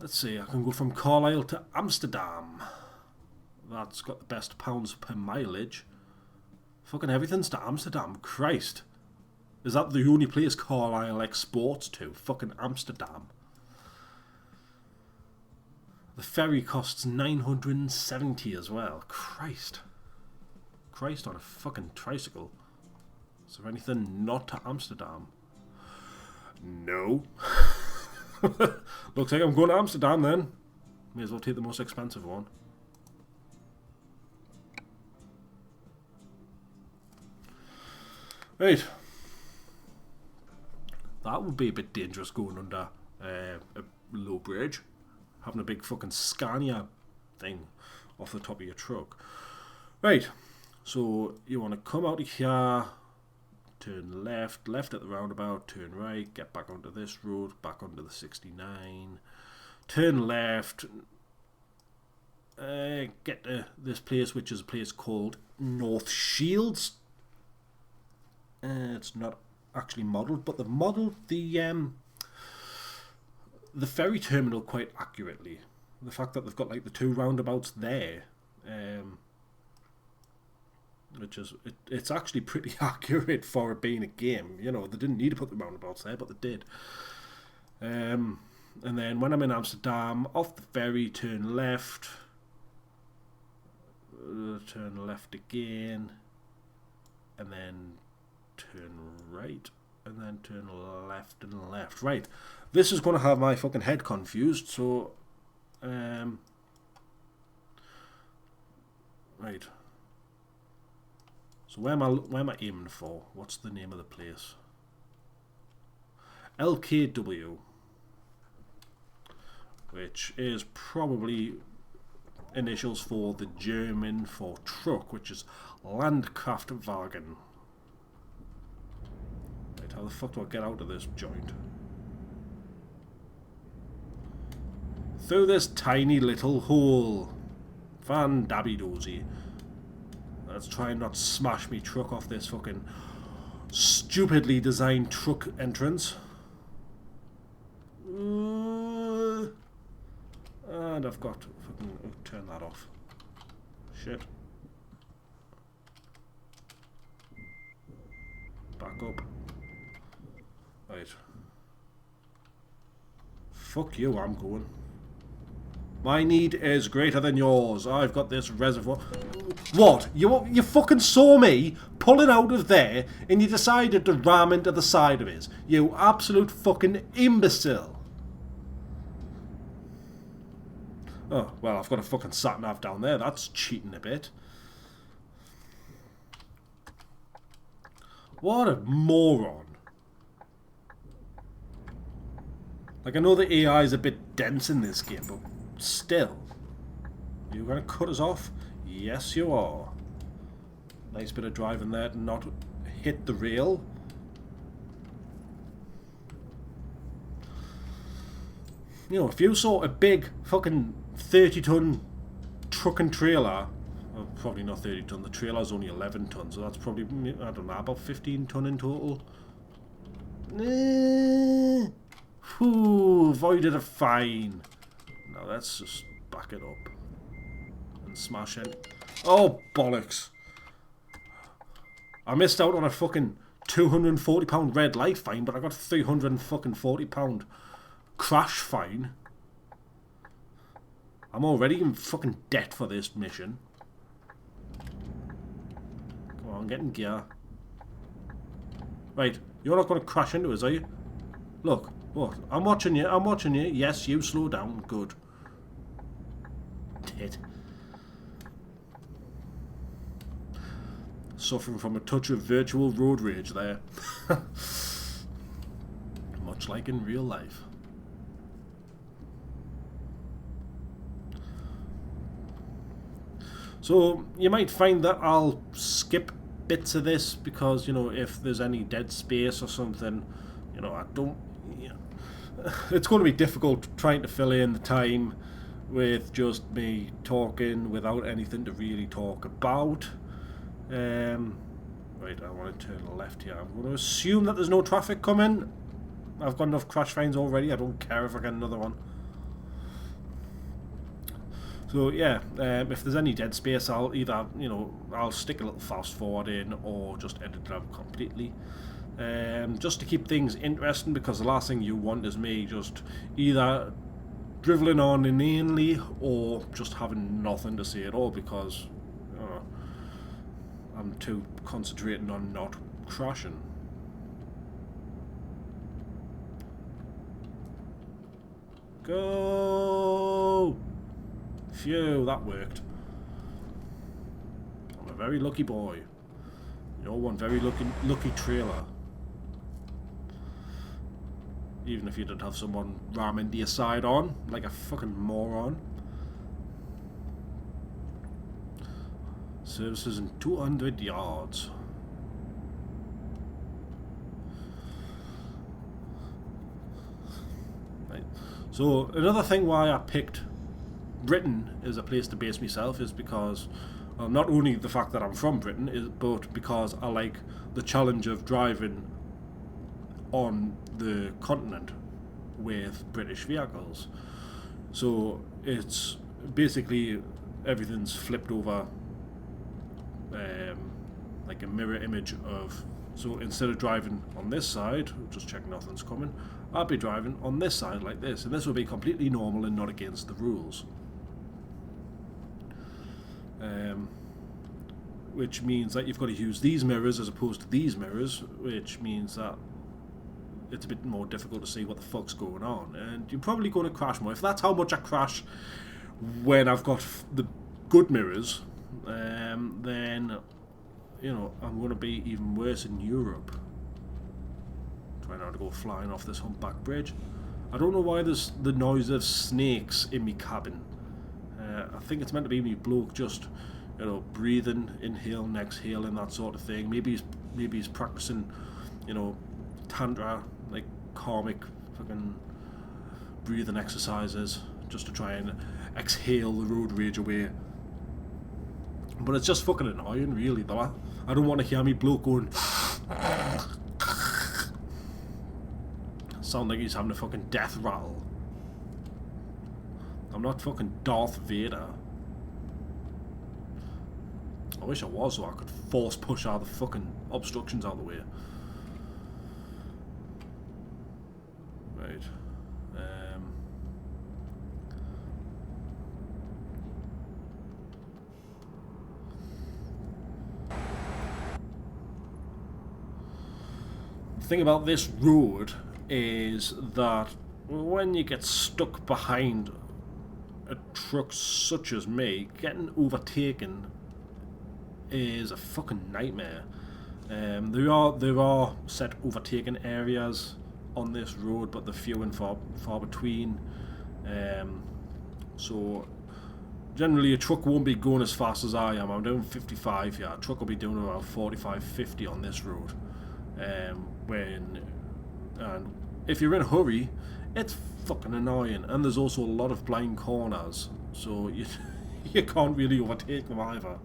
Let's see, I can go from Carlisle to Amsterdam. That's got the best pounds per mileage. Fucking everything's to Amsterdam. Christ. Is that the only place Carlisle exports to? Fucking Amsterdam. The ferry costs 970 as well. Christ. Christ on a fucking tricycle. Is there anything not to Amsterdam? No. Looks like I'm going to Amsterdam then. May as well take the most expensive one. Right. That would be a bit dangerous going under a low bridge. Having a big fucking Scania thing off the top of your truck. Right. So you want to come out of here, turn left at the roundabout, turn right, get back onto this road, back onto the 69, turn left, get to this place, which is a place called North Shields. It's not actually modelled, but they've modelled the ferry terminal quite accurately. The fact that they've got like the two roundabouts there, which is it's actually pretty accurate for it being a game. You know, they didn't need to put the roundabouts there, but they did. And then when I'm in Amsterdam, off the ferry, turn left again, and then turn right, and then turn left and left. Right, this is going to have my fucking head confused. So, right. So where am I aiming for? What's the name of the place? LKW, which is probably initials for the German for truck, which is Landkraftwagen. Right, how the fuck do I get out of this joint? Through this tiny little hole. Van dabby dozy. Let's try and not smash me truck off this fucking stupidly designed truck entrance. And I've got to fucking turn that off. Shit. Back up. Right. Fuck you, I'm going. My need is greater than yours. I've got this reservoir. What? You fucking saw me pulling out of there and you decided to ram into the side of it. You absolute fucking imbecile. Oh, well, I've got a fucking sat-nav down there. That's cheating a bit. What a moron. Like, I know the AI is a bit dense in this game, but still. You're going to cut us off? Yes, you are. Nice bit of driving there to not hit the rail. You know, if you saw a big fucking 30-ton truck and trailer, well, probably not 30 ton, the trailer's only 11 tons, so that's probably, I don't know, about 15 ton in total. Whew, avoided a fine. Now let's just back it up and smash it. Oh, bollocks. I missed out on a fucking £240 red light fine, but I got a £340 crash fine. I'm already in fucking debt for this mission. Come on, get in gear. Right, you're not going to crash into us, are you? Look, what? I'm watching you, I'm watching you. Yes, you slow down. Good. Tit. Suffering from a touch of virtual road rage there. Much like in real life. So you might find that I'll skip bits of this because, you know, if there's any dead space or something, you know, I don't, you know, it's going to be difficult trying to fill in the time with just me talking without anything to really talk about. Right, I want to turn left here. I'm going to assume that there's no traffic coming. I've got enough crash fines already. I don't care if I get another one. So yeah, if there's any dead space, I'll either, I'll stick a little fast forward in or just edit it out completely. Just to keep things interesting, because the last thing you want is me just either driveling on inanely or just having nothing to say at all, because I'm too concentrating on not crashing. Go! Phew, that worked. I'm a very lucky boy. You're one very lucky trailer. Even if you did have someone ram into your side on, like a fucking moron. Services in 200 yards. Right. So another thing why I picked Britain as a place to base myself is because, well, not only the fact that I'm from Britain, but because I like the challenge of driving on the continent with British vehicles. So it's basically everything's flipped over, like a mirror image of. So instead of driving on this side, just check nothing's coming, I'll be driving on this side like this, and this will be completely normal and not against the rules. Which means that you've got to use these mirrors as opposed to these mirrors, which means that it's a bit more difficult to see what the fuck's going on, and you're probably going to crash more. If that's how much I crash when I've got the good mirrors, then I'm going to be even worse in Europe. Trying not to go flying off this humpback bridge. I don't know why there's the noise of snakes in me cabin. I think it's meant to be me bloke just breathing, inhaling, exhaling, that sort of thing. Maybe he's practicing, tantra, like karmic fucking breathing exercises, just to try and exhale the road rage away. But it's just fucking annoying, really, though. I don't want to hear me bloke going sound like he's having a fucking death rattle. I'm not fucking Darth Vader. I wish I was, so I could force push all the fucking obstructions out of the way. Right. The thing about this road is that when you get stuck behind a truck such as me, getting overtaken is a fucking nightmare. There are set overtaken areas on this road, but they're few and far between. So generally a truck won't be going as fast as I am. I'm doing 55 here. A truck will be doing around 45, 50 on this road. And if you're in a hurry, it's fucking annoying. And there's also a lot of blind corners, so you can't really overtake them either.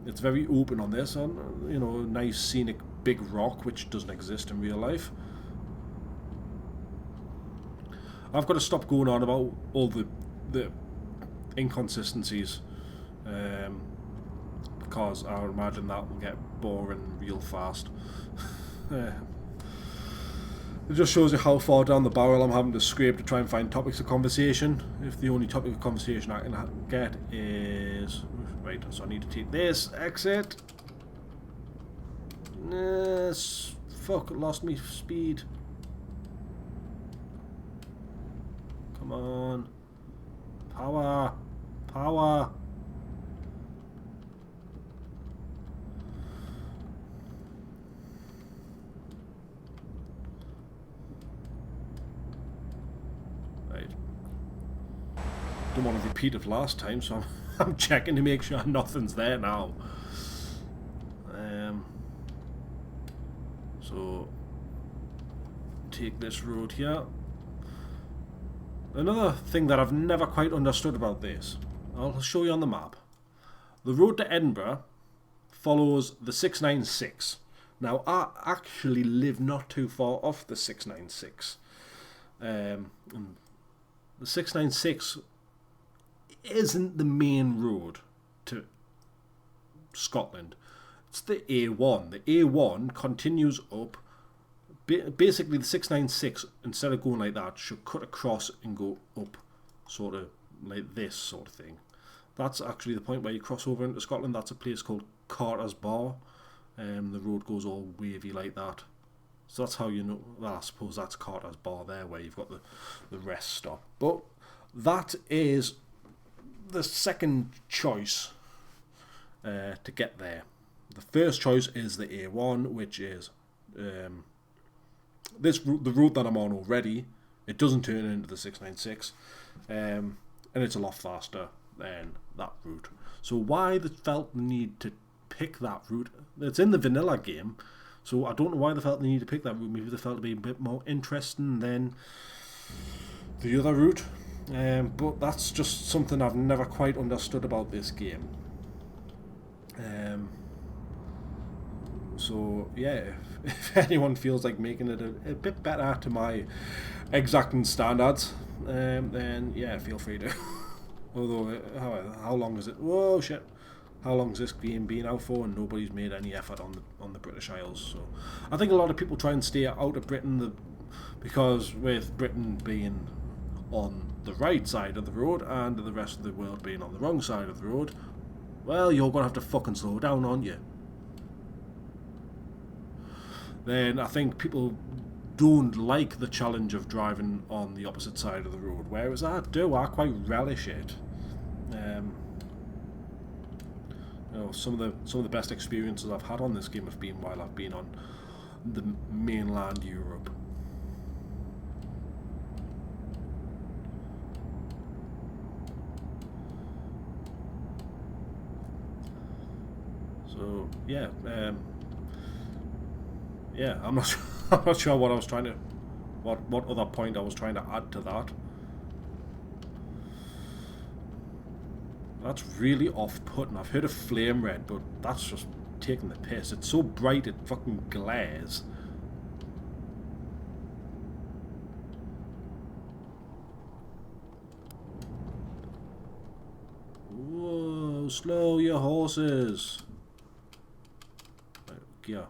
It's very open on this, and nice scenic big rock which doesn't exist in real life. I've got to stop going on about all the inconsistencies, because I imagine that will get boring real fast. It just shows you how far down the barrel I'm having to scrape to try and find topics of conversation. If the only topic of conversation I can get is... Right, so I need to take this exit. Fuck, lost me speed. Come on. Power. Power. Right. Don't want to repeat it last time, so I'm checking to make sure nothing's there now. So take this road here. Another thing that I've never quite understood about this, I'll show you on the map. The road to Edinburgh follows the 696. Now I actually live not too far off the 696. And the 696 isn't the main road to Scotland. It's the A1. The A1 continues up. Basically, the 696, instead of going like that, should cut across and go up, sort of like this sort of thing. That's actually the point where you cross over into Scotland. That's a place called Carter's Bar. The road goes all wavy like that. So that's how you know. Well, I suppose that's Carter's Bar there, where you've got the rest stop. But that is the second choice to get there. The first choice is the A1, which is the route that I'm on already. It doesn't turn into the 696, and it's a lot faster than that route. So why they felt the need to pick that route? It's in the vanilla game, so I don't know why they felt the need to pick that route. Maybe they felt to be a bit more interesting than the other route. But that's just something I've never quite understood about this game. So yeah, if anyone feels like making it a bit better to my exacting standards, then yeah, feel free to. Although, how long is it? Whoa, shit! How long has this game been out for? And nobody's made any effort on the British Isles. So I think a lot of people try and stay out of Britain, because with Britain being on the right side of the road and the rest of the world being on the wrong side of the road, well, you're gonna have to fucking slow down, aren't you? Then I think people don't like the challenge of driving on the opposite side of the road, whereas I do. I quite relish it. Some of the best experiences I've had on this game have been while I've been on the mainland Europe. So yeah, I'm not I'm not sure what I was trying to, what other point I was trying to add to that. That's really off-putting. I've heard of flame red, but that's just taking the piss. It's so bright it fucking glares. Whoa, slow your horses. Right, gear.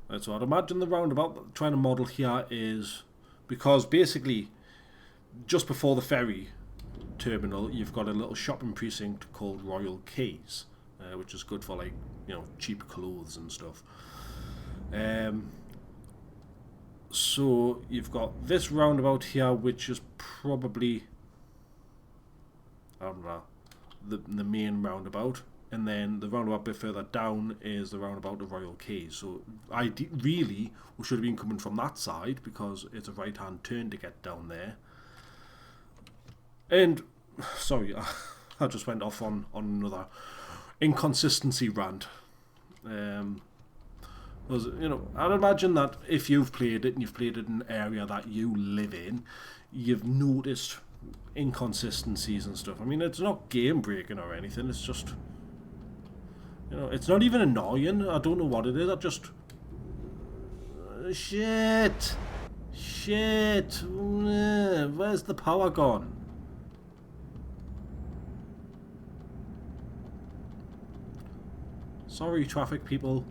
Right, so I'd imagine the roundabout trying to model here is because basically just before the ferry terminal you've got a little shopping precinct called Royal Quays, which is good for, like, you know, cheap clothes and stuff. So you've got this roundabout here, which is probably, I don't know, the main roundabout. And then the roundabout bit further down is the roundabout of Royal Quays. So really, we should have been coming from that side because it's a right-hand turn to get down there. And, sorry, I just went off on another inconsistency rant. Was, you know, I'd imagine that if you've played it and you've played it in an area that you live in, you've noticed inconsistencies and stuff. I mean, it's not game breaking or anything. It's just, you know, it's not even annoying. I don't know what it is. I just shit. Where's the power gone? Sorry, traffic people.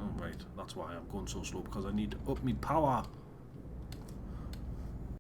Oh, right, that's why I'm going so slow, because I need to up my power.